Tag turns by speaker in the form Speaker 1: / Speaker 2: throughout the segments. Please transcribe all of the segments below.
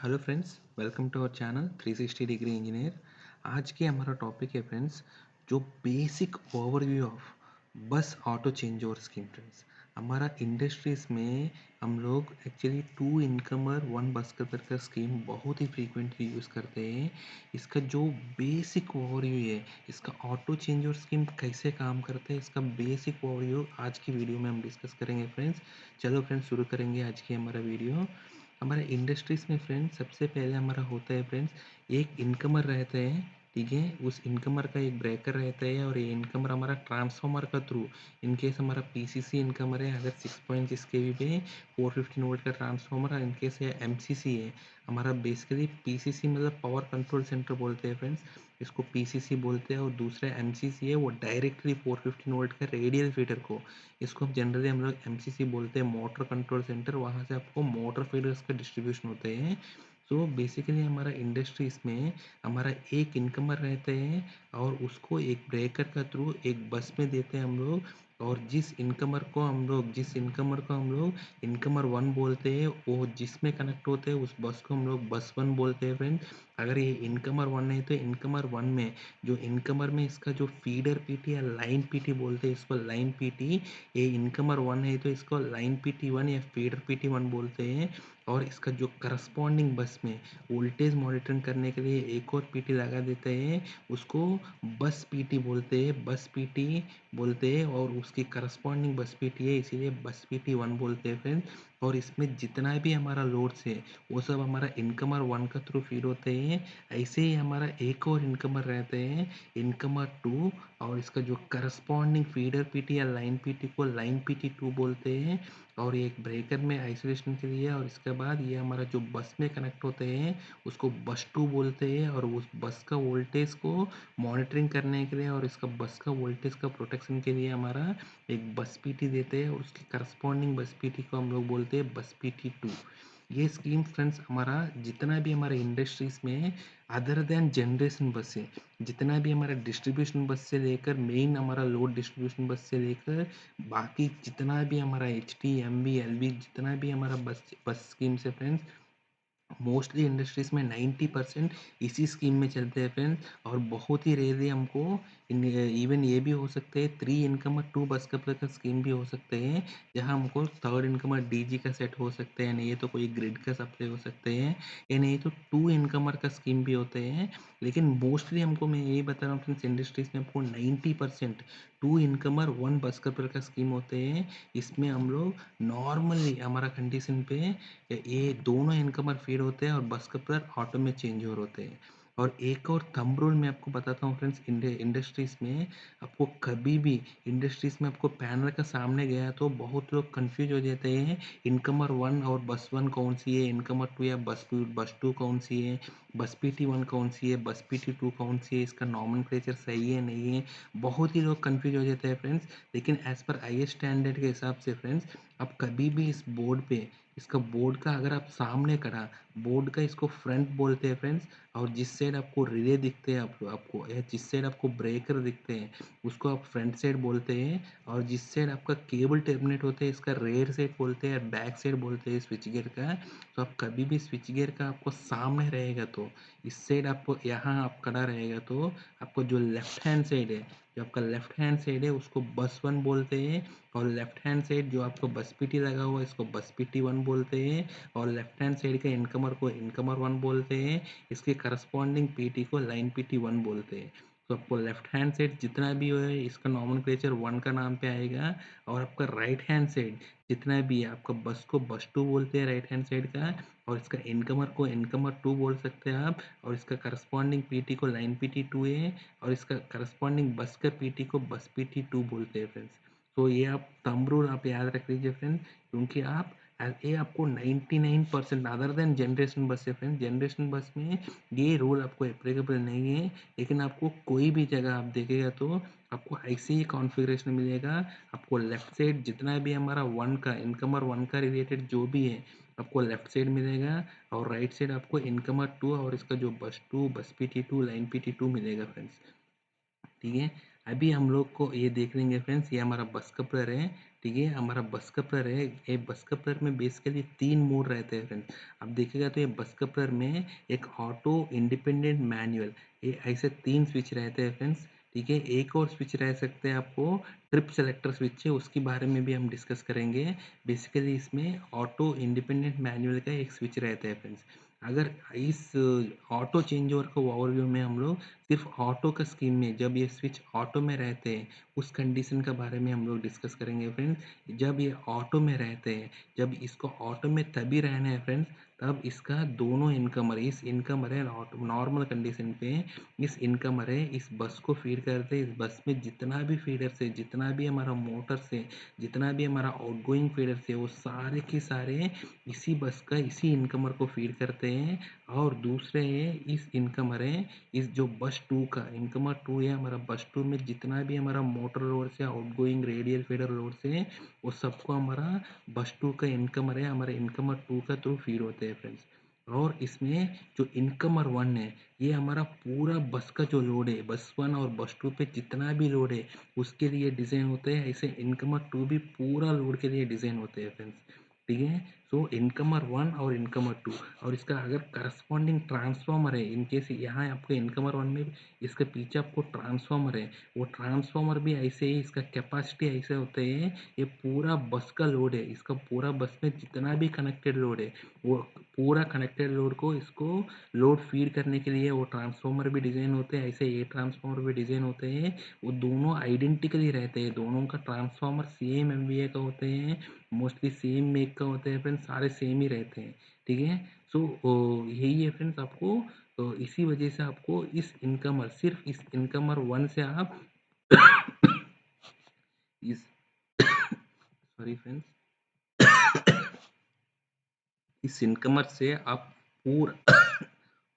Speaker 1: Hello friends, welcome to our channel 360 degree engineer. आज के हमारा टॉपिक है फ्रेंड्स, जो basic overview of bus auto change over scheme. Friends, हमारा industries में हम लोग actually two incomer one bus कतर का स्कीम बहुत ही फ्रीक्वेंटली यूज़ करते हैं। इसका जो बेसिक ओवरव्यू है, इसका ऑटो चेंज ओवर स्कीम कैसे काम करता है, इसका बेसिक ओवरव्यू आज की वीडियो में हम डिस्कस करेंगे फ्रेंड्स। चलो फ्रेंड्स, शुरू करेंगे आज की हमारा वीडियो। हमारे इंडस्ट्रीज़ में फ्रेंड्स सबसे पहले हमारा होता है फ्रेंड्स, एक इनकमर रहता है। ठीक है, उस इनकमर का एक ब्रेकर रहता है और ये इनकमर हमारा ट्रांसफार्मर का थ्रू, इन केस हमारा पीसीसी इनकमर है, अगर 6.6 केवी पे 415 वोल्ट का ट्रांसफार्मर, इन केस ये एमसीसी है हमारा। बेसिकली पीसीसी मतलब पावर कंट्रोल सेंटर बोलते हैं फ्रेंड्स, इसको पीसीसी बोलते हैं। और दूसरा एमसीसी है, वो डायरेक्टली 415 वोल्ट का रेडियल फीडर को, इसको जनरली हम लोग एमसीसी बोलते हैं, मोटर कंट्रोल सेंटर। वहाँ से आपको मोटर फीडर्स का डिस्ट्रीब्यूशन होते हैं। सो बेसिकली हमारा इंडस्ट्रीज में हमारा एक इनकमर रहते हैं और उसको एक ब्रेकर का थ्रू एक बस में देते हैं हम लोग। और जिस इनकमर को हम लोग इनकमर वन बोलते हैं, वो जिसमें कनेक्ट होते हैं उस बस को हम लोग बस वन बोलते हैं फ्रेंड। अगर ये इनकमर वन है तो इनकमर वन में जो इनकमर में इसका जो फीडर पीटी या लाइन पीटी बोलते हैं, इसको लाइन पीटी। ये इनकमर वन है तो इसको लाइन पीटी वन या फीडर पीटी वन बोलते हैं। और इसका जो करस्पॉन्डिंग बस में वोल्टेज मॉनिटरिंग करने के लिए एक और पीटी लगा देते हैं, उसको बस पीटी बोलते हैं, बस पीटी बोलते हैं। और उसकी करस्पॉन्डिंग बस पीटी है, इसीलिए बस पीटी वन बोलते हैं फ्रेंड। और इसमें जितना भी हमारा लोड्स है वो सब हमारा इनकमर वन का थ्रू फीड होते हैं। ऐसे ही हमारा एक और इनकमर रहते हैं, इनकमर टू। और इसका जो करस्पॉन्डिंग फीडर पीटी या लाइन पीटी को लाइन पीटी टू बोलते हैं। और ये एक ब्रेकर में आइसोलेशन के लिए। और इसके बाद ये हमारा जो बस में कनेक्ट होते हैं उसको बस टू बोलते हैं। और उस बस का वोल्टेज को मॉनिटरिंग करने के लिए और इसका बस का वोल्टेज का प्रोटेक्शन के लिए हमारा एक बस पीटी देते हैं, और उसकी करस्पॉन्डिंग बस पीटी को हम लोग बोलते हैं बस पीटी टू। ये स्कीम फ्रेंड्स हमारा जितना भी हमारे इंडस्ट्रीज में अदर देन जनरेशन बस है, जितना भी हमारा डिस्ट्रीब्यूशन बस से लेकर मेन हमारा लोड डिस्ट्रीब्यूशन बस से लेकर बाकी जितना भी हमारा H T M B L B जितना भी हमारा बस बस स्कीम से फ्रेंड्स, मोस्टली इंडस्ट्रीज में 90% इसी स्कीम में चलते हैं फ्रेंड्स। और बहुत ही रेयरली हमको इवन ये भी हो सकते हैं, थ्री इनकम और टू बस कपलर का स्कीम भी हो सकते हैं, जहां हमको थर्ड इनकम और डीजी का सेट हो सकते हैं, नहीं तो कोई ग्रिड का सप्लाई हो सकते हैं, या नहीं तो टू इनकमर का स्कीम भी होते हैं। लेकिन मोस्टली हमको, मैं यही बता रहा हूँ फ्रेंड्स, इंडस्ट्रीज में आपको 90% टू इनकमर वन बस कपलर का स्कीम होते हैं। इसमें हम लोग नॉर्मली हमारा कंडीशन पे ये दोनों इनकमर फीड होते हैं और बस कपलर ऑटो में चेंज ओवर होते हैं। और एक और थंब रूल मैं आपको बताता हूँ फ्रेंड्स, इंडस्ट्रीज में आपको कभी भी इंडस्ट्रीज में आपको पैनल का सामने गया तो बहुत लोग कंफ्यूज हो जाते हैं, इनकमर वन और बस वन कौन सी है, इनकमर टू या बस टू कौन सी है, बस पी टी वन कौन सी है, बस पी टी टू कौन सी है, इसका नॉमेनक्लेचर सही है नहीं है। बहुत ही लोग कंफ्यूज हो जाते हैं फ्रेंड्स। लेकिन as per I S standard के हिसाब से फ्रेंड्स, आप कभी भी इस बोर्ड पे, इसका बोर्ड का अगर आप सामने करा, बोर्ड का इसको फ्रंट बोलते हैं फ्रेंड्स। और जिस साइड आपको रिले दिखते हैं आपको या जिस साइड आपको ब्रेकर दिखते हैं उसको आप फ्रंट साइड बोलते हैं। और जिस साइड आपका केबल टर्मिनेट होते हैं इसका रेयर साइड बोलते हैं, बैक साइड बोलते हैं स्विच गियर का। तो आप कभी भी स्विच गियर का आपको सामने रहेगा तो इस साइड आपको, यहाँ आप खड़ा रहेगा तो आपको जो लेफ्ट हैंड साइड है, जो आपका लेफ्ट हैंड साइड है उसको बस वन बोलते हैं। और लेफ्ट हैंड साइड जो आपको बस पीटी लगा हुआ है इसको बस पीटी वन बोलते हैं। और लेफ्ट हैंड साइड के इनकमर को इनकमर वन बोलते हैं, इसके करस्पॉन्डिंग पीटी को लाइन पीटी वन बोलते हैं। तो आपको लेफ्ट हैंड साइड जितना भी हो इसका नॉमेनक्लेचर वन का नाम पे आएगा। और आपका राइट हैंड साइड जितना भी है, आपका बस को बस टू बोलते हैं राइट हैंड साइड का, और इसका इनकमर को इनकमर टू बोल सकते हैं आप। और इसका करस्पॉन्डिंग पीटी को लाइन पीटी टू है, और इसका करस्पॉन्डिंग बस का पीटी को बस पीटी टू बोलते हैं फ्रेंड्स। तो ये आप थंब रूल आप याद रख लीजिए फ्रेंड, क्योंकि आप ये आपको 99% अदर देन जनरेशन बस है फ्रेंड, जनरेशन बस में ये रूल आपको एप्लीकेबल नहीं है। लेकिन आपको कोई भी जगह आप देखेगा तो आपको ऐसे ही कॉन्फ़िगरेशन मिलेगा। आपको लेफ्ट साइड जितना भी हमारा वन का इनकमर वन का रिलेटेड जो भी है आपको लेफ्ट साइड मिलेगा, और राइट साइड आपको इनकमर टू और इसका जो bus two bus P T two line P T two मिलेगा फ्रेंड्स। ठीक है, अभी हम लोग को ये देख लेंगे फ्रेंड्स, ये हमारा बस कपलर है। ठीक है, हमारा बस कपलर है। ये बस कपलर में बेसिकली 3 मोड रहते हैं फ्रेंड्स। अब देखिएगा तो ये बस कपलर में एक ऑटो, इंडिपेंडेंट, मैनुअल, ये ऐसे 3 स्विच रहते हैं फ्रेंड्स। ठीक है, एक और स्विच रह सकते हैं आपको, ट्रिप सेलेक्टर स्विच है, उसके बारे में भी हम डिस्कस करेंगे। बेसिकली इसमें ऑटो, इंडिपेंडेंट, मैनुअल का एक स्विच रहता है फ्रेंड्स। अगर इस ऑटो चेंज ओवर को ओवरव्यू में हम लोग सिर्फ ऑटो का स्कीम में, जब ये स्विच ऑटो में रहते हैं उस कंडीशन के बारे में हम लोग डिस्कस करेंगे फ्रेंड्स। जब ये ऑटो में रहते हैं, जब इसको ऑटो में तभी रहना है फ्रेंड्स, तब इसका दोनों इनकमर, इस इनकमर है नॉर्मल कंडीशन पे, इस इनकमर है इस बस को फीड करते हैं। इस बस में जितना भी फीडर से, जितना भी हमारा मोटर से, जितना भी हमारा आउटगोइंग फीडर से, वो सारे के सारे इसी बस का, इसी इनकमर को फीड करते हैं। और दूसरे है इस इनकमर है, इस जो बस 2 का इनकमर 2 है, हमारा बस 2 में जितना भी हमारा मोटर लोड से, आउटगोइंग रेडियल फीडर लोड से, वो सबको हमारा बस 2 का इनकमर है, हमारे इनकमर 2 का थ्रू फीड होते हैं फ्रेंड्स। और इसमें जो इनकमर 1 है, ये हमारा पूरा बस का जो लोड है, बस 1 और बस 2 पे जितना भी लोड है उसके लिए डिज़ाइन होते हैं। ऐसे इनकमर 2 भी पूरा लोड के लिए डिज़ाइन होते हैं फ्रेंड्स। ठीक है, सो इनकमर 1 और इनकमर 2, और इसका अगर करस्पॉन्डिंग ट्रांसफॉर्मर है, इन केस यहाँ आपको इनकमर 1 में इसके पीछे आपको ट्रांसफॉर्मर है, वो ट्रांसफॉर्मर भी ऐसे ही, इसका कैपेसिटी ऐसे होते हैं, ये पूरा बस का लोड है, इसका पूरा बस में जितना भी कनेक्टेड लोड है, वो पूरा कनेक्टेड लोड को, इसको लोड फीड करने के लिए वो ट्रांसफॉर्मर भी डिज़ाइन होते हैं, ऐसे ये ट्रांसफॉर्मर भी डिज़ाइन होते हैं। वो दोनों आइडेंटिकली रहते हैं, दोनों का ट्रांसफॉर्मर सेम एमवीए का होते हैं, मोस्टली सेम मेक का होते हैं फ्रेंड्स, सारे सेम ही रहते हैं। ठीक है, सो यही है फ्रेंड्स। आपको इसी वजह से आपको इस इनकमर, सिर्फ इस इनकमर 1 से आप इस सॉरी फ्रेंड्स, इस इनकमर से आप पूरा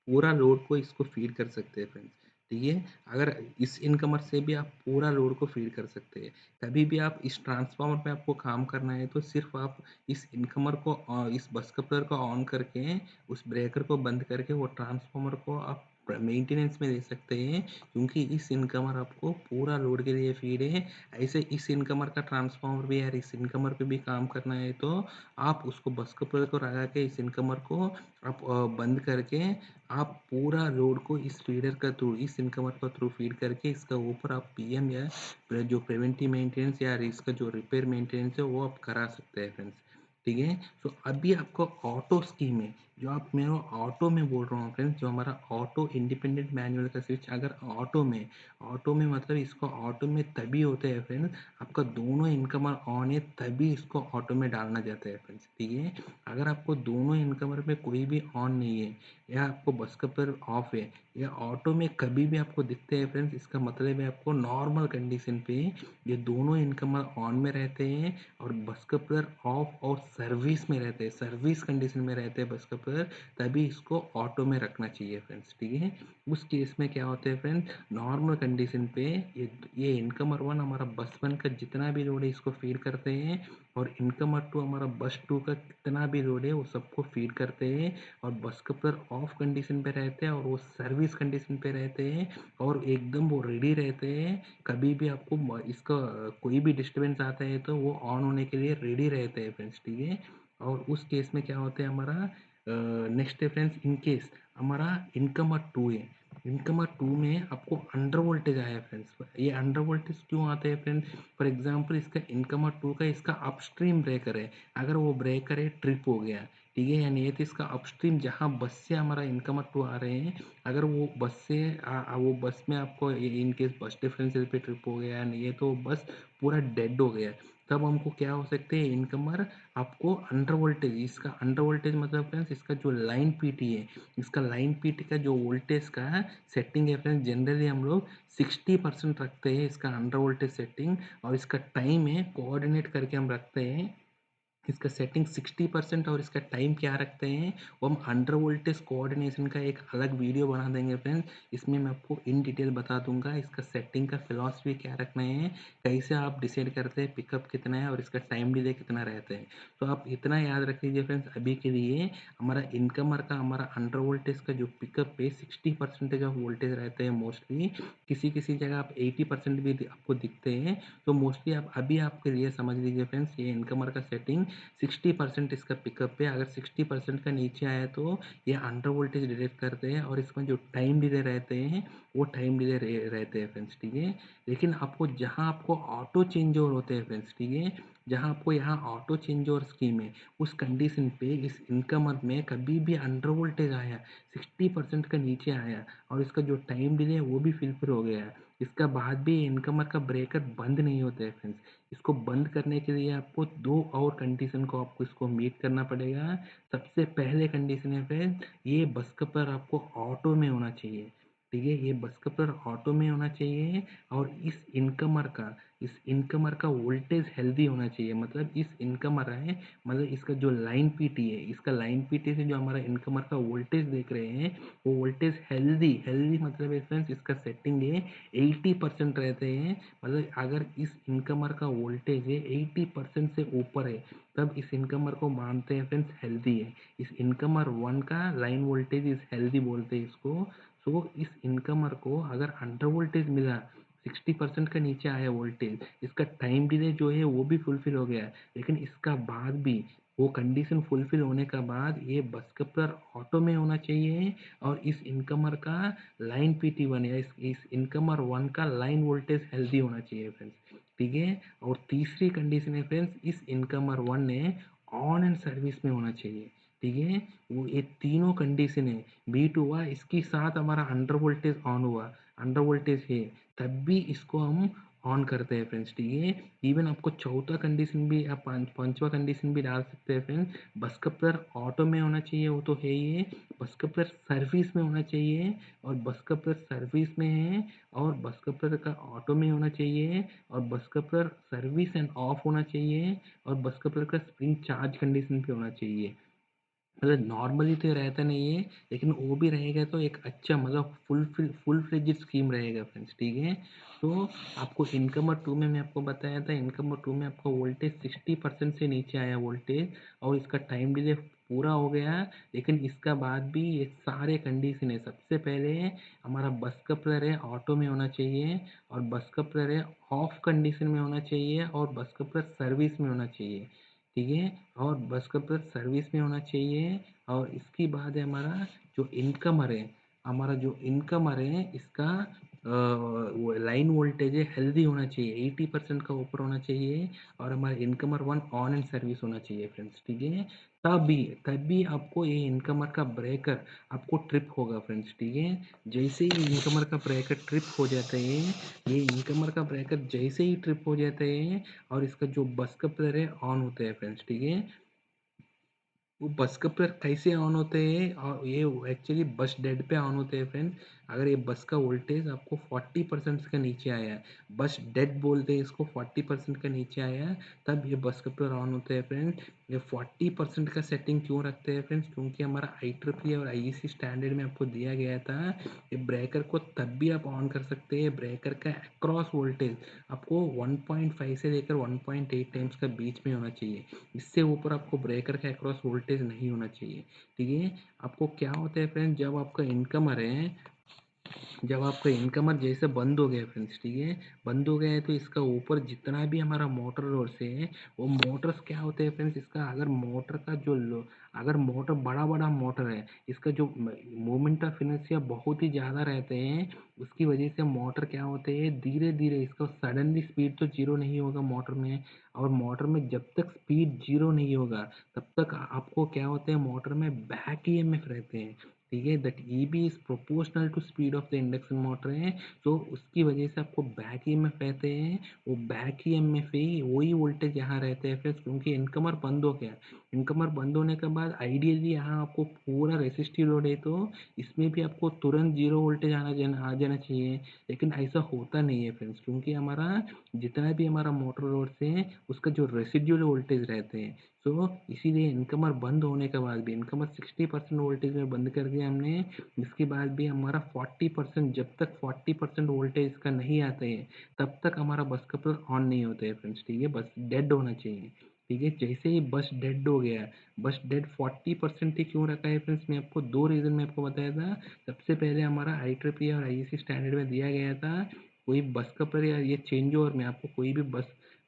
Speaker 1: पूरा लोड को इसको फीड कर सकते हैं फ्रेंड्स। ठीक है, अगर इस इनकमर से भी आप पूरा लोड को फीड कर सकते हैं। कभी भी आप इस ट्रांसफार्मर पे आपको काम करना है तो सिर्फ आप इस इनकमर को, इस बस कपलर को ऑन करके, उस ब्रेकर को बंद करके, वो ट्रांसफार्मर को आप मेंटेनेंस में दे सकते हैं, क्योंकि इस इनकमर आपको पूरा लोड के लिए फीड है। ऐसे इस इनकमर का ट्रांसफार्मर भी यार, इस इनकमर पे भी काम करना है तो आप उसको बस कपलर को लगा के इस इनकमर को आप बंद करके, आप पूरा लोड को इस फीडर का थ्रू, इस इनकमर का थ्रू फीड करके, इसका ऊपर आप पीएम या जो प्रिवेंटिव मेंटेनेंस या इसका जो रिपेयर मेंटेनेंस है वो आप करा सकते हैं फ्रेंड्स। ठीक है, तो अभी आपको ऑटो स्कीम है, जो आप मैं ऑटो में बोल रहा हूँ फ्रेंड्स, जो हमारा ऑटो इंडिपेंडेंट मैनुअल का स्विच, अगर ऑटो में मतलब इसको ऑटो में तभी होता है फ्रेंड्स, आपका दोनों इनकमर ऑन है तभी इसको ऑटो में डालना जाता है फ्रेंड्स। ठीक है, अगर आपको दोनों इनकमर में कोई भी ऑन नहीं है, या आपको बस कपलर ऑफ है, या ऑटो में कभी भी आपको दिखते हैं फ्रेंड्स, इसका मतलब है आपको नॉर्मल कंडीशन पे ये दोनों इनकमर ऑन में रहते हैं और बस कपलर ऑफ और सर्विस में रहते हैं, सर्विस कंडीशन में रहते हैं बस कपलर, तभी इसको ऑटो में रखना चाहिए फ्रेंड्स। ठीक है, उस केस में क्या होता है फ्रेंड, नॉर्मल कंडीशन पे ये इनकमर 1 हमारा बस 1 का जितना भी लोड है इसको फीड करते हैं, और इनकमर 2 हमारा बस 2 का कितना भी लोड है वो सबको फीड करते हैं, और बस कपलर ऑफ कंडीशन पे रहते हैं और वो सर्विस कंडीशन पे रहते हैं, और एकदम वो रेडी रहते हैं। कभी भी आपको इसका कोई भी डिस्टर्बेंस आता है तो वो ऑन होने के लिए रेडी रहते हैं फ्रेंड्स। ठीक है, और उस केस में क्या होता है हमारा, नेक्स्ट है फ्रेंड्स, इन केस हमारा इनकमर 2 है, इनकमर 2 में आपको अंडर वोल्टेज आया है फ्रेंड्स। ये अंडर वोल्टेज क्यों आते हैं फ्रेंड्स, फॉर एग्जांपल इसका इनकमर 2 का इसका अपस्ट्रीम ब्रेकर है, अगर वो ब्रेकर है ट्रिप हो गया, ठीक है, यानी ये तो इसका अपस्ट्रीम जहाँ बस से हमारा इनकमर 2 आ रहे हैं, अगर वो बस से वो बस में आपको इन केस बस डिफरेंशियल पे ट्रिप हो गया, नहीं है तो बस पूरा डेड हो गया, तब हमको क्या हो सकते हैं, इनकमर आपको अंडर वोल्टेज, इसका अंडर वोल्टेज मतलब फ्रेंड्स इसका जो लाइन पीटी है, इसका लाइन पीटी का जो वोल्टेज का सेटिंग है फ्रेंड्स, जनरली हम लोग 60% रखते हैं इसका अंडर वोल्टेज सेटिंग, और इसका टाइम है कोऑर्डिनेट करके हम रखते हैं इसका सेटिंग 60% और इसका टाइम क्या रखते हैं वो हम अंडर वोल्टेज कोऑर्डिनेशन का एक अलग वीडियो बना देंगे फ्रेंड्स। इसमें मैं आपको इन डिटेल बता दूंगा इसका सेटिंग का फिलॉसफी क्या रखना है, कैसे आप डिसाइड करते हैं पिकअप कितना है और इसका टाइम डिले कितना रहता है। तो आप इतना याद रख लीजिए फ्रेंड्स, अभी के लिए हमारा इनकमर का हमारा अंडर वोल्टेज का जो पिकअप है 60% ऑफ वोल्टेज रहते हैं मोस्टली। किसी किसी जगह आप 80% भी आपको दिखते हैं। तो मोस्टली आप अभी आपके लिए समझ लीजिए फ्रेंड्स, ये इनकमर का सेटिंग 60% इसका पिकअप है। अगर 60% का नीचे आया तो ये अंडर वोल्टेज डिटेक्ट करते हैं और इसमें जो टाइम डिले रहते हैं वो टाइम डिले रहते हैं फ्रेंड्स, ठीक है। लेकिन आपको जहाँ आपको ऑटो चेंज ओवर होते हैं फ्रेंड्स, ठीक है, जहाँ आपको यहाँ ऑटो चेंज ओवर स्कीम है उस कंडीशन पे इस इनकमर में कभी भी अंडर वोल्टेज आया 60% का नीचे आया और इसका जो टाइम डिले है वो भी फिलफिल हो गया, इसका बाद भी इनकमर का ब्रेकर बंद नहीं होता है फ्रेंड्स। इसको बंद करने के लिए आपको दो और कंडीशन को आपको इसको मीट करना पड़ेगा। सबसे पहले कंडीशन है फ्रेंड्स, ये बस कपर आपको ऑटो में होना चाहिए, ठीक है, ये बस कपर ऑटो में होना चाहिए। और इस इनकमर का वोल्टेज हेल्दी होना चाहिए, मतलब इस इनकमर है, मतलब इसका जो लाइन पीटी है, इसका लाइन पीटी से जो हमारा इनकमर का वोल्टेज देख रहे हैं वो वोल्टेज हेल्दी हेल्दी मतलब है फ्रेंड्स इसका सेटिंग है 80% रहते हैं। मतलब अगर इस इनकमर का वोल्टेज है 80% से ऊपर है तब इस इनकमर को मानते हैं फ्रेंड्स हेल्दी है। इस इनकमर वन का लाइन वोल्टेज इस हेल्दी बोलते हैं इसको। सो इस इनकमर को अगर अंडर वोल्टेज मिला 60% का नीचे आया वोल्टेज, इसका टाइम डिले जो है वो भी फुलफिल हो गया, लेकिन इसका बाद भी वो कंडीशन फुलफिल होने का बाद ये बस कपलर ऑटो में होना चाहिए और इस इनकमर का लाइन पीटी वन या इस इनकमर वन का लाइन वोल्टेज हेल्दी होना चाहिए फ्रेंड्स, ठीक है। और तीसरी कंडीशन है फ्रेंड्स, इस इनकमर वन ने ऑन एंड सर्विस में होना चाहिए, ठीक है। वो ये तीनों कंडीशन है, बीट हुआ इसके साथ हमारा अंडर वोल्टेज ऑन हुआ, अंडर वोल्टेज है तब भी इसको हम ऑन करते हैं फ्रेंड्स, ठीक है। इवन आपको चौथा कंडीशन भी आप पांचवा कंडीशन भी डाल सकते हैं फ्रेंड्स, बस कपलर ऑटो में होना चाहिए वो तो है ही है, बस कपलर सर्विस में होना चाहिए और बस कपलर सर्विस में है और बस कपलर का ऑटो में होना चाहिए और बस कपलर सर्विस एंड ऑफ होना चाहिए और बस कपलर का स्प्रिंग चार्ज कंडीशन पे होना चाहिए। मतलब नॉर्मली तो रहता नहीं है, लेकिन वो भी रहेगा तो एक अच्छा मतलब फुल फ्लेजेड स्कीम रहेगा फ्रेंड्स, ठीक है। तो आपको इनकमर टू में मैं आपको बताया था, इनकमर टू में आपका वोल्टेज 60% से नीचे आया वोल्टेज और इसका टाइम डिले पूरा हो गया, लेकिन इसका बाद भी ये सारे कंडीशन है। सबसे पहले हमारा बस कपलर है ऑटो में होना चाहिए और बस कपलर है ऑफ कंडीशन में होना चाहिए और बस कपलर सर्विस में होना चाहिए, ठीक है। और बस का प्लस सर्विस में होना चाहिए और इसके बाद है हमारा जो इनकमर है, हमारा जो इनकमर है इसका वो लाइन वोल्टेज है हेल्दी होना चाहिए, 80% का ऊपर होना चाहिए और हमारा incomer one on and service होना चाहिए फ्रेंड्स, ठीक है। तभी तभी आपको ये इनकमर का ब्रेकर आपको ट्रिप होगा फ्रेंड्स, ठीक है। जैसे ही इनकमर का ब्रेकर ट्रिप हो जाता है, ये इनकमर का ब्रेकर जैसे ही ट्रिप हो जाता है और इसका जो बस कपलर है ऑन होता है फ्रेंड्स, ठीक है। वो बस कपलर कैसे ऑन होते हैं और ये एक्चुअली बस डेड पे ऑन होते हैं फ्रेंड्स। अगर ये बस का वोल्टेज आपको 40% का नीचे आया है, बस डेड बोलते हैं इसको, 40% का नीचे आया है तब ये बस कपलर ऑन होते हैं फ्रेंड्स। ये 40% का सेटिंग क्यों रखते हैं फ्रेंड्स, क्योंकि हमारा IEEE और IEC स्टैंडर्ड में आपको दिया गया था ये ब्रेकर को तब भी आप ऑन कर सकते हैं ब्रेकर का अक्रॉस वोल्टेज आपको 1.5 से लेकर 1.8 टाइम्स का बीच में होना चाहिए, इससे ऊपर आपको ब्रेकर का अक्रॉस वोल्टेज नहीं होना चाहिए, ठीक है। आपको क्या होता है फ्रेंड्स, जब आपका इनकमर जैसे बंद हो गया फ्रेंड्स, ठीक है, बंद हो गया है तो इसका ऊपर जितना भी हमारा मोटर रोड्स है वो मोटर्स क्या होते हैं फ्रेंड्स, इसका अगर मोटर का जो अगर मोटर बड़ा बड़ा मोटर है इसका जो मोमेंट ऑफ इनर्शिया बहुत ही ज़्यादा रहते हैं, उसकी वजह से मोटर क्या होते हैं धीरे धीरे, इसका सडनली स्पीड तो जीरो नहीं होगा मोटर में, और मोटर में जब तक स्पीड जीरो नहीं होगा तब तक आपको क्या होते हैं मोटर में बैक ईएमएफ रहते हैं, ठीक है। That EB is proportional to speed of the induction motor है, तो उसकी वजह से आपको बैक ईएमएफ रहते हैं, वो बैक ईएमएफ ही वही वोल्टेज यहाँ रहते हैं फिर, क्योंकि इनकमर बंद हो गया, इनकमर बंद होने के बाद आइडियली यहाँ आपको पूरा रेसिस्टिव लोड है तो इसमें भी आपको तुरंत जीरो वोल्टेज आ जाना चाहिए, लेकिन ऐसा होता नहीं है फ्रेंड्स, क्योंकि हमारा जितना भी हमारा मोटर लोड से उसका जो रेसिड्यूल वोल्टेज रहते हैं, तो इसीलिए इनकमर बंद होने के बाद भी इनकमर 60% वोल्टेज में बंद कर दिया हमने, इसके बाद भी हमारा 40%, जब तक 40% वोल्टेज का नहीं आते हैं तब तक हमारा बस कपलर ऑन नहीं होते हैं फ्रेंड्स, ठीक है, बस डेड होना चाहिए। ठीक है, जैसे ही बस डेड हो गया, बस डेड 40% ही क्यों रखा है फ्रेंड्स, मैं आपको दो रीज़न मैं आपको बताया था। सबसे पहले हमारा IEEE और IEC स्टैंडर्ड में दिया गया था, कोई बस कपलर या ये चेंज ओवर में आपको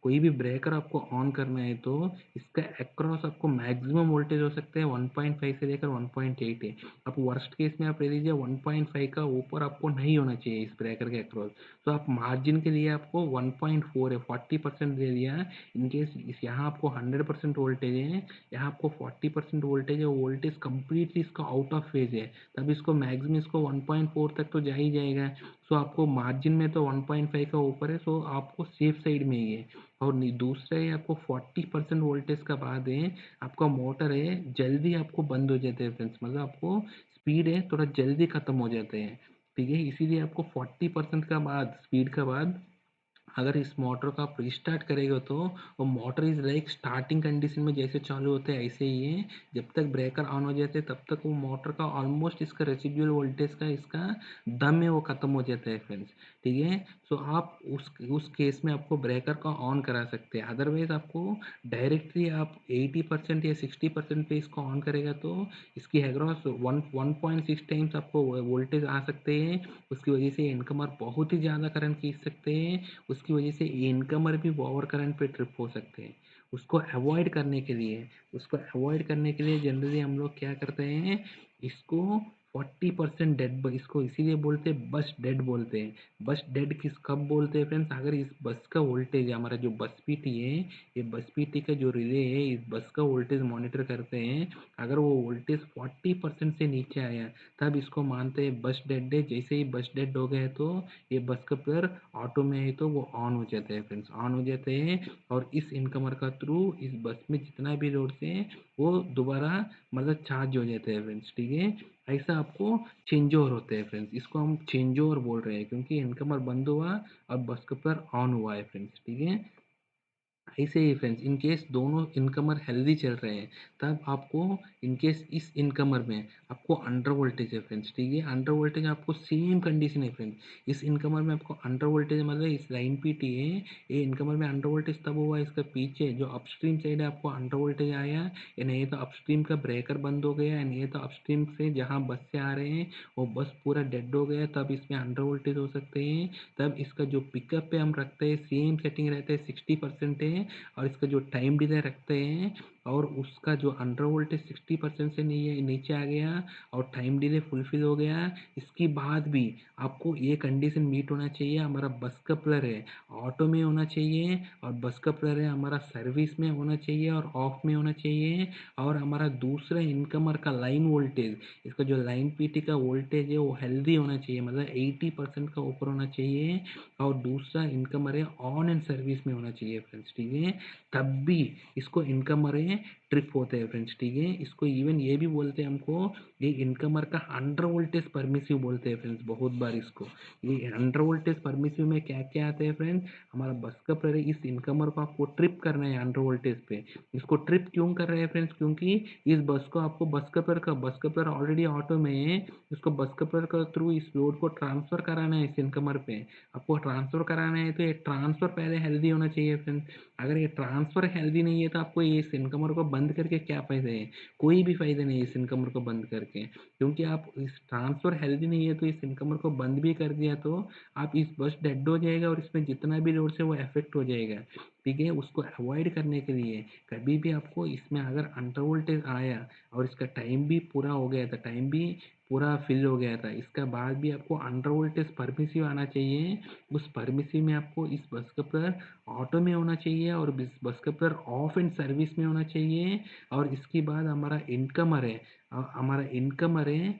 Speaker 1: कोई भी ब्रेकर आपको ऑन करना है तो इसका अक्रॉस आपको मैक्सिमम वोल्टेज हो सकता है 1.5 से लेकर 1.8 है। आप वर्स्ट केस में आप ले लीजिए 1.5 का ऊपर आपको नहीं होना चाहिए इस ब्रेकर के अक्रॉस। तो आप मार्जिन के लिए आपको 1.4 है, 40% दे दिया। इनकेस इस यहाँ आपको 100% वोल्टेज है, यहाँ आपको 40% वोल्टेज है, वोल्टेज कंप्लीटली इसका आउट ऑफ फेज है, तब इसको मैक्सिमम इसको 1.4 तक तो जा ही जाएगा। सो आपको मार्जिन में तो 1.5 का ऊपर है, सो आपको सेफ साइड में ही है। और दूसरा है आपको 40% वोल्टेज का बाद है, आपका मोटर है जल्दी आपको बंद हो जाते हैं फ्रेंड्स, मतलब आपको स्पीड है थोड़ा जल्दी खत्म हो जाते हैं। ठीक है, इसीलिए आपको 40% का बाद स्पीड का बाद अगर इस मोटर को आप रिस्टार्ट करेगा तो वो motor is like starting condition में जैसे चालू होते हैं ऐसे ही है, जब तक ब्रेकर ऑन हो जाते हैं तब तक वो मोटर का ऑलमोस्ट इसका रेसिडुअल वोल्टेज का इसका दम है वो खत्म हो जाता है फ्रेंड्स। ठीक है, सो आप उस केस में आपको ब्रेकर का ऑन करा सकते हैं, अदरवाइज आपको डायरेक्टली आप 80% या 60% पे इसको ऑन करेगा तो इसकी एग्रॉस 1.6 टाइम्स आपको वोल्टेज आ सकते हैं। उसकी वजह से इनकमर बहुत ही ज़्यादा करंट खींच सकते हैं, उसकी वजह से इनकमर भी ओवर करंट पे ट्रिप हो सकते हैं। उसको अवॉइड करने के लिए जनरली हम लोग क्या करते हैं, इसको 40% डेड, इसको इसीलिए बोलते हैं बस डेड बोलते हैं। बस डेड किस कब बोलते हैं फ्रेंड्स, अगर इस बस का वोल्टेज हमारा जो बस पीटी है, ये बस पीटी का जो रिले है इस बस का वोल्टेज मॉनिटर करते हैं, अगर वो वोल्टेज 40% से नीचे आया तब इसको मानते हैं बस डेड है। जैसे ही बस डेड हो गए तो ये बस कपलर ऑटो में है तो वो ऑन हो जाते हैं फ्रेंड्स, ऑन हो जाते हैं। और इस इनकमर का थ्रू इस बस में जितना भी लोड से वो दोबारा मतलब चार्ज हो जाते हैं फ्रेंड्स। ठीक है, ऐसा आपको चेंज ओवर होते हैं फ्रेंड्स, इसको हम चेंज ओवर बोल रहे हैं क्योंकि इनकमर बंद हुआ और बस कपलर ऑन हुआ है फ्रेंड्स। ठीक है, ऐसे ही फ्रेंड्स इन केस दोनों इनकमर हेल्दी चल रहे हैं तब आपको इन केस इस इनकमर में आपको अंडर वोल्टेज है फ्रेंड्स। ठीक है, अंडर वोल्टेज आपको सेम कंडीशन है फ्रेंड्स, इस इनकमर में आपको अंडर वोल्टेज मतलब इस लाइन पीटी है, ये इनकमर में अंडर वोल्टेज तब हुआ इसका पीछे जो अपस्ट्रीम साइड है आपको अंडर वोल्टेज आया, या नहीं तो अपस्ट्रीम का ब्रेकर बंद हो गया, या नहीं तो अपस्ट्रीम से जहाँ बस से आ रहे हैं वो बस पूरा डेड हो गया, तब इसमें अंडर वोल्टेज हो सकते हैं। तब इसका जो पिकअप पे हम रखते हैं सेम सेटिंग रहता है 60% है, और इसका जो टाइम डिले रखते हैं और उसका जो अंडर वोल्टेज 60% से नहीं नीचे आ गया और टाइम डिले फुलफिल हो गया, इसके बाद भी आपको ये कंडीशन मीट होना चाहिए, हमारा बस कपलर है ऑटो में होना चाहिए और बस कपलर है हमारा सर्विस में होना चाहिए और ऑफ में होना चाहिए। और हमारा दूसरा इनकमर का लाइन वोल्टेज, इसका जो लाइन पीटी का वोल्टेज है वो हेल्दी होना चाहिए, मतलब 80% का ऊपर होना चाहिए। और दूसरा इनकमर है ऑन एंड सर्विस में होना चाहिए फ्रेंड्स। ठीक है, तब भी इसको इनकमर है ट्रिप होते हैं फ्रेंड्स। ठीक है, इसको इवन ये भी बोलते हैं हमको ये इनकमर का अंडर वोल्टेज परमिसिव बोलते हैं फ्रेंड्स बहुत बार इसको। ये अंडर वोल्टेज परमिसिव में क्या क्या आते हैं फ्रेंड्स, हमारा बस का प्रेशर इस इनकमर को आपको ट्रिप करना है अंडर वोल्टेज पे। इसको ट्रिप क्यों कर रहे हैं फ्रेंड्स, क्योंकि इस बस को आपको बस कपलर ऑलरेडी ऑटो में है, इसको बस कपलर का थ्रू इस लोड को ट्रांसफर कराना है इस इनकमर पे। आपको ट्रांसफर कराना है तो ये ट्रांसफर पहले हेल्दी होना चाहिए फ्रेंड्स। अगर ये ट्रांसफर हेल्दी नहीं है तो आपको ये इस इनकमर को बंद करके क्या फायदा है, कोई भी फायदा नहीं है इस इनकमर को बंद करके, क्योंकि आप इस ट्रांसफर हेल्दी नहीं है तो इस इनकमर को बंद भी कर दिया तो आप इस बस डेड हो जाएगा और इसमें जितना भी लोड से वो इफेक्ट हो जाएगा। ठीक है, उसको अवॉइड करने के लिए कभी भी आपको इसमें अगर अंडर वोल्टेज आया और इसका टाइम भी पूरा हो गया था, टाइम भी पूरा फिल हो गया था, इसका बाद भी आपको अंडर वोल्टेज परमिसिव आना चाहिए। उस परमिसिव में आपको इस बस कपलर ऑटो में होना चाहिए और इस बस कपलर ऑफ एंड सर्विस में होना चाहिए। और इसके बाद हमारा इनकमर है,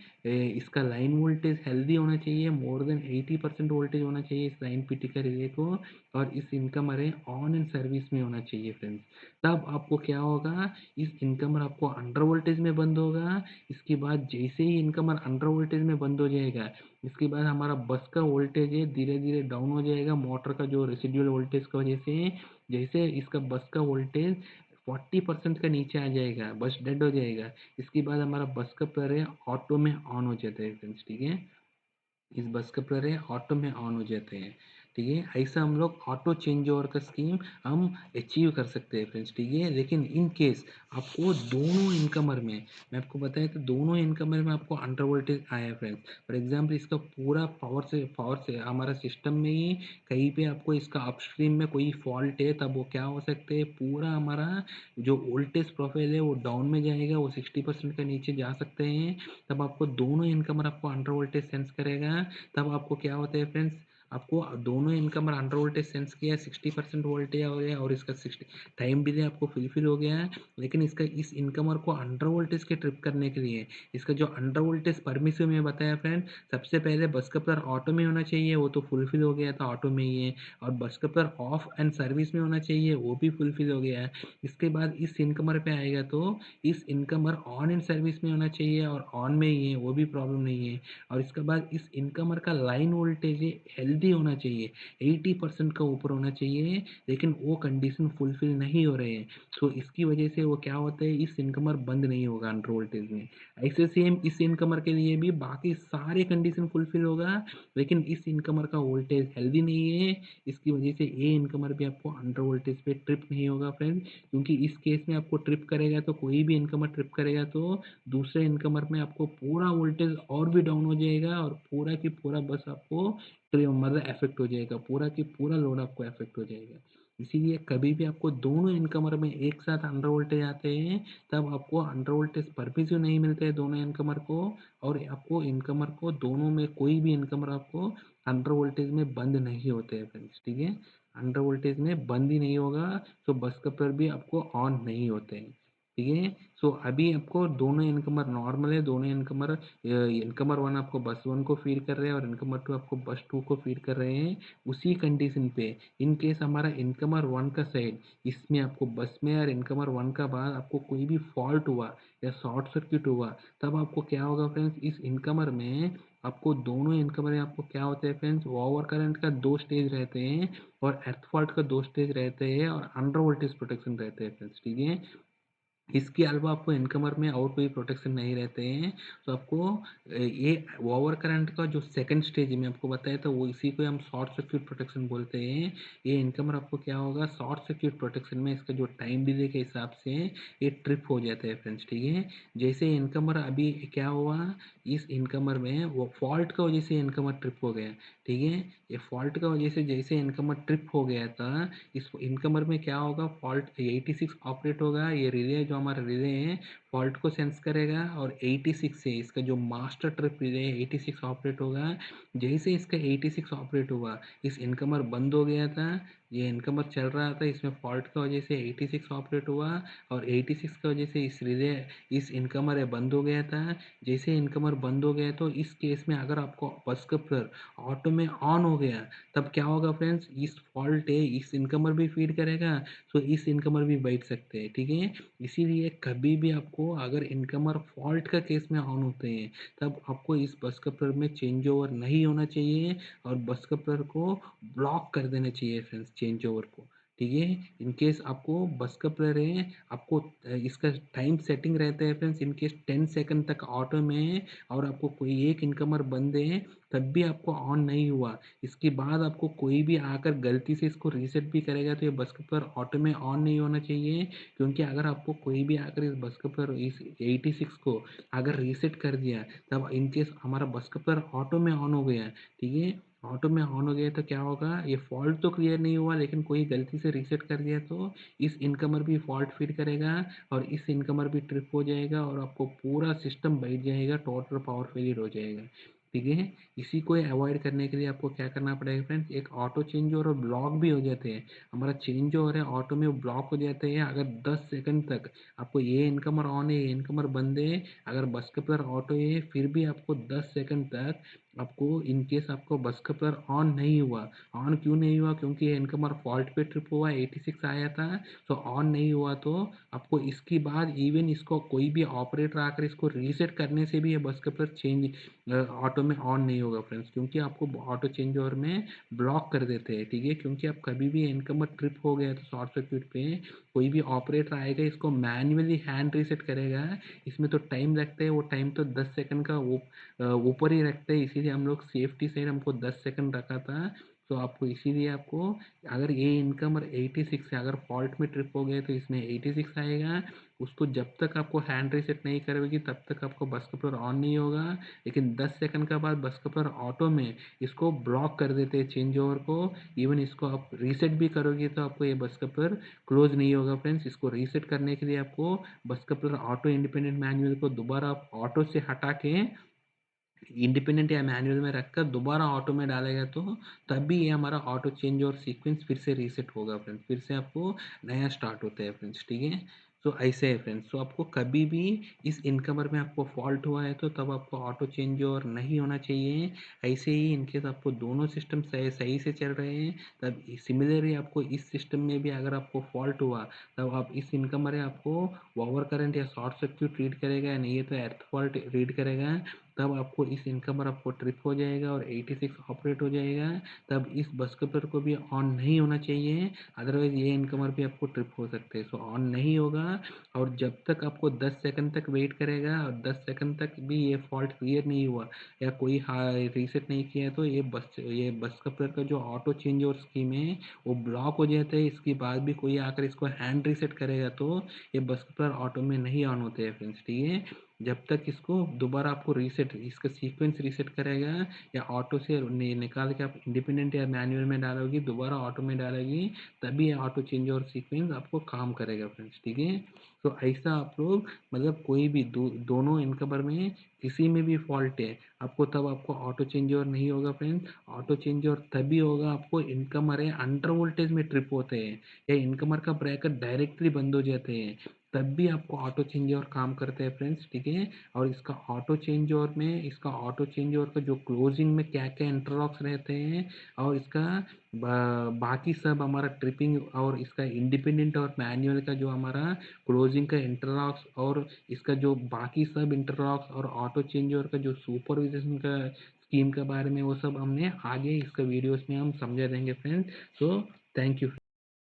Speaker 1: इसका लाइन वोल्टेज हेल्दी होना चाहिए, मोर देन 80% वोल्टेज होना चाहिए इस लाइन पीटी का रिले को। और इस इनकमर है ऑन एंड सर्विस में होना चाहिए फ्रेंड्स। तब आपको क्या होगा, इस इनकमर आपको अंडर वोल्टेज में बंद होगा, इसके बाद जैसे ही इनकमर अंडर वोल्टेज में बंद हो जाएगा इसके बाद हमारा बस का वोल्टेज है धीरे धीरे डाउन हो जाएगा मोटर का जो रेसिडुअल वोल्टेज की वजह से। जैसे इसका बस का वोल्टेज 40% का नीचे आ जाएगा, बस डेड हो जाएगा। इसके बाद हमारा बस का प्रेशर है ऑटो में ऑन हो जाता है फ्रेंड्स, ठीक है। इस बस का प्रेशर है ऑटो में ऑन हो जाते हैं, ठीक है। ऐसा हम लोग ऑटो चेंज ओवर का स्कीम हम अचीव कर सकते हैं फ्रेंड्स, ठीक है। लेकिन इन केस आपको दोनों इनकमर में, मैं आपको बताया तो दोनों इनकमर में आपको अंडर वोल्टेज आया है फ्रेंड्स। फॉर एग्जाम्पल इसका पूरा पावर से हमारा सिस्टम में ही कहीं पे आपको इसका अपस्ट्रीम में कोई फॉल्ट है, तब वो क्या हो सकते हैं, पूरा हमारा जो वोल्टेज प्रोफाइल है वो डाउन में जाएगा, वो 60% का नीचे जा सकते हैं। तब आपको दोनों इनकमर आपको अंडर वोल्टेज सेंस करेगा। तब आपको क्या होता है फ्रेंड्स, आपको दोनों इनकमर अंडर वोल्टेज सेंस किया, 60% वोल्टेज हो गया और इसका 60 टाइम डिले आपको फुलफिल हो गया है। लेकिन इसका इस इनकमर को अंडर वोल्टेज के ट्रिप करने के लिए इसका जो अंडर वोल्टेज परमिसिव में बताया फ्रेंड, सबसे पहले बस कपलर ऑटो में होना चाहिए, वो तो फुलफिल हो गया था, ऑटो में ही है। और बस कपलर ऑफ एंड सर्विस में होना चाहिए, वो भी फुलफिल हो गया है। इसके बाद इस इनकमर पे आएगा तो इस इनकमर ऑन एंड सर्विस में होना चाहिए और ऑन में ही है, वो भी प्रॉब्लम नहीं है। और इसके बाद इस इनकमर का लाइन वोल्टेज हेल्दी होना चाहिए, 80% का ऊपर होना चाहिए, लेकिन वो कंडीशन फुलफिल नहीं हो रहे हैं। तो इसकी वजह से वो क्या होता है, इस इनकमर बंद नहीं होगा अंडर वोल्टेज में। ऐसे सेम इस इनकमर के लिए भी बाकी सारे कंडीशन फुलफिल होगा, लेकिन इस इनकमर का वोल्टेज हेल्दी नहीं है। इसकी वजह से ये इनकमर भी आपको अंडर वोल्टेज पे ट्रिप नहीं होगा फ्रेंड। क्योंकि इस केस में आपको ट्रिप करेगा तो कोई भी इनकमर ट्रिप करेगा तो दूसरे इनकमर में आपको पूरा वोल्टेज और भी डाउन हो जाएगा और पूरा की पूरा बस आपको मतलब अफेक्ट हो जाएगा, पूरा की पूरा लोड आपको अफेक्ट हो जाएगा। इसीलिए कभी भी आपको दोनों इनकमर में एक साथ अंडर वोल्टेज आते हैं, तब आपको अंडर वोल्टेज परमिसिव नहीं मिलते हैं दोनों इनकमर को। और आपको इनकमर को दोनों में कोई भी इनकमर आपको अंडर वोल्टेज में बंद नहीं होते हैं फ्रेंड्स, ठीक है। अंडर वोल्टेज में बंद ही नहीं होगा, तो बस कपलर भी आपको ऑन नहीं होते हैं, ठीक है। सो अभी आपको दोनों इनकमर नॉर्मल है, दोनों इनकमर इनकमर वन आपको बस वन को फीड कर रहे हैं और इनकमर टू आपको बस टू को फीड कर रहे हैं। उसी कंडीशन पे इन केस हमारा इनकमर वन का साइड इसमें आपको बस में और इनकमर वन का बाद आपको कोई भी फॉल्ट हुआ या शॉर्ट सर्किट हुआ, तब आपको क्या होगा फ्रेंड्स, इस इनकमर में आपको दोनों इनकमर में आपको क्या होता है फ्रेंड्स, ओवर करंट का 2 स्टेज रहते हैं और अर्थ फॉल्ट का 2 स्टेज रहते हैं और अंडर वोल्टेज प्रोटेक्शन रहते हैं फ्रेंड्स, ठीक है। इसके अलावा आपको इनकमर में और कोई प्रोटेक्शन नहीं रहते हैं। तो आपको ये ओवर करंट का जो सेकंड स्टेज में आपको बताया था, वो इसी को हम शॉर्ट सर्किट प्रोटेक्शन बोलते हैं। ये इनकमर आपको क्या होगा, शॉर्ट सर्किट प्रोटेक्शन में इसका जो टाइम डिले के हिसाब से ये ट्रिप हो जाता है फ्रेंड्स, ठीक है। जैसे इनकमर अभी क्या हुआ, इस इनकमर में वो फॉल्ट का वजह से इनकमर ट्रिप हो गया, ठीक है। ये फॉल्ट का वजह से जैसे इनकमर ट्रिप हो गया था, इस इनकमर में क्या होगा, फॉल्ट 86 ऑपरेट होगा, ये रिले जो हमारा रिले है फॉल्ट को सेंस करेगा और 86 से इसका जो मास्टर ट्रिप रिले है 86 ऑपरेट होगा। जैसे इसका 86 ऑपरेट हुआ, इस इनकमर बंद हो गया था, ये इनकमर चल रहा था, इसमें फॉल्ट का वजह से 86 ऑपरेट हुआ और 86 की वजह से इस रिले इस इनकमर है बंद हो गया था। जैसे इनकमर बंद हो गया तो इस केस में अगर आपको बस कपलर ऑटो में ऑन हो गया, तब क्या होगा फ्रेंड्स, इस फॉल्ट है इस इनकमर भी फीड करेगा, तो इस इनकमर भी बैठ सकते हैं, ठीक है। इसीलिए कभी भी आपको अगर इनकमर फॉल्ट का केस में ऑन होते हैं, तब आपको इस बस कपलर में चेंज ओवर नहीं होना चाहिए और बस कपलर को ब्लॉक कर देना चाहिए फ्रेंड्स, चेंज ओवर को, ठीक है। इन केस आपको बस कपलर है, आपको इसका टाइम सेटिंग रहता है फ्रेंड्स, इन केस 10 सेकंड तक ऑटो में है और आपको कोई एक इनकमर बंद है, तब भी आपको ऑन नहीं हुआ, इसके बाद आपको कोई भी आकर गलती से इसको रीसेट भी करेगा, तो ये बस कपलर ऑटो में ऑन नहीं होना चाहिए। क्योंकि अगर आपको कोई भी आकर इस बस कपलर इस 86 को अगर रीसेट कर दिया, तब इन केस हमारा बस कपलर ऑटो में ऑन हो गया, ठीक है। ऑटो में ऑन हो गया तो क्या होगा, ये फॉल्ट तो क्लियर नहीं हुआ, लेकिन कोई गलती से रीसेट कर दिया तो इस इनकमर भी फॉल्ट फीड करेगा और इस इनकमर भी ट्रिप हो जाएगा और आपको पूरा सिस्टम बैठ जाएगा, टोटल पावर फेलियर हो जाएगा, ठीक है। इसी को अवॉइड करने के लिए आपको क्या करना पड़ेगा फ्रेंड्स, एक ऑटो चेंज ओवर और ब्लॉक भी हो जाते हैं, हमारा चेंज ओवर है ऑटो में ब्लॉक हो जाते हैं अगर 10 सेकंड तक आपको ये इनकमर ऑन है ये इनकमर बंद है, अगर बस कपलर ऑटो है फिर भी आपको 10 सेकंड तक आपको इन केस आपको बस का प्लर ऑन नहीं हुआ, ऑन क्यों नहीं हुआ? क्योंकि ये इनकमर फॉल्ट पे ट्रिप हुआ, 86 आया था, तो ऑन नहीं हुआ। तो आपको इसके बाद इवन इसको कोई भी ऑपरेटर आकर इसको रीसेट करने से भी ये बस का प्लर चेंज ऑटो में ऑन नहीं होगा फ्रेंड्स, क्योंकि आपको ऑटो चेंज ओवर में ब्लॉक कर देते हैं, ठीक है? क्योंकि आप कभी भी इनकमर ट्रिप हो गया तो शॉर्ट सर्किट पे कोई भी ऑपरेटर आएगा, इसको मैन्युअली हैंड रीसेट करेगा। इसमें तो टाइम लगता है, वो टाइम तो 10 सेकंड का वो ऊपर ही रखते हैं, इसीलिए हम लोग सेफ्टी साइड हमको 10 सेकंड रखा था। तो आपको इसीलिए आपको अगर ये इनकम और 86 है, अगर फॉल्ट में ट्रिप हो गए तो इसमें 86 आएगा। उसको जब तक आपको हैंड रीसेट नहीं करोगे तब तक आपको बस कपलर ऑन नहीं होगा। लेकिन 10 सेकंड के बाद बस कपलर ऑटो में इसको ब्लॉक कर देते हैं चेंज ओवर को। इवन इसको आप रीसेट भी करोगे तो आपको ये बस कपलर क्लोज नहीं होगा फ्रेंड्स। इसको रीसेट करने के लिए आपको बस कपलर ऑटो इंडिपेंडेंट मैनुअल को दोबारा आप ऑटो से हटा के इंडिपेंडेंट या मैनुअल में रखकर दोबारा ऑटो में डालेगा, तो तभी ये हमारा ऑटो चेंज और सीक्वेंस फिर से रीसेट होगा फ्रेंड्स, फिर से आपको नया स्टार्ट होता है फ्रेंड्स, ठीक है? तो ऐसे है फ्रेंड्स। तो आपको कभी भी इस इनकमर में आपको फॉल्ट हुआ है तो तब आपको ऑटो चेंज ओवर नहीं होना चाहिए। ऐसे ही इनकेस आपको दोनों सिस्टम सही सही से चल रहे हैं, तब सिमिलरली आपको इस सिस्टम में भी अगर आपको फॉल्ट हुआ, तब आप इस इनकमर में आपको ओवर करंट या शॉर्ट सर्क्यूट रीड करेगा, नहीं है तो अर्थ फॉल्ट रीड करेगा। तब आपको इस इनकमर आपको ट्रिप हो जाएगा और 86 ऑपरेट हो जाएगा। तब इस बस कपलर को भी ऑन नहीं होना चाहिए, अदरवाइज ये इनकमर भी आपको ट्रिप हो सकते हैं। सो ऑन नहीं होगा, और जब तक आपको 10 सेकंड तक वेट करेगा और 10 सेकंड तक भी ये फॉल्ट क्लियर नहीं हुआ या कोई रीसेट नहीं किया, तो ये बस कपलर का जो ऑटो चेंज ओवर स्कीम है वो ब्लॉक हो जाता है। इसके बाद भी कोई आकर इसको हैंड रीसेट करेगा तो ये बस कपलर ऑटो में नहीं ऑन होते हैं फ्रेंड्स, ठीक है? जब तक इसको दोबारा आपको रीसेट इसका सीक्वेंस रीसेट करेगा या ऑटो से निकाल के आप इंडिपेंडेंट या मैनुअल में डालोगी, दोबारा ऑटो में डालोगी, तभी ऑटो चेंज और सीक्वेंस आपको काम करेगा फ्रेंड्स, ठीक है? तो ऐसा आप लोग मतलब कोई भी दोनों इनकमर में किसी में भी फॉल्ट है आपको, तब आपको ऑटो चेंज ओवर नहीं होगा फ्रेंड्स। ऑटो चेंज ओवर तभी होगा आपको इनकमर है अंडर वोल्टेज में ट्रिप होते हैं या इनकमर का ब्रैकेट डायरेक्टली बंद हो जाते हैं, तब भी आपको ऑटो चेंज ओवर काम करते हैं फ्रेंड्स, ठीक है? और इसका ऑटो चेंज ओवर का जो क्लोजिंग में क्या क्या इंटरलॉक्स रहते हैं, और इसका बाकी सब हमारा ट्रिपिंग और इसका इंडिपेंडेंट और मैनुअल का जो हमारा क्लोजिंग का इंटरलॉक्स और इसका जो बाकी सब इंटरलॉक्स और ऑटो चेंज ओवर का जो सुपरविजन का स्कीम के बारे में, वो सब हमने आगे इसका वीडियोस में हम समझा देंगे फ्रेंड्स। So thank you.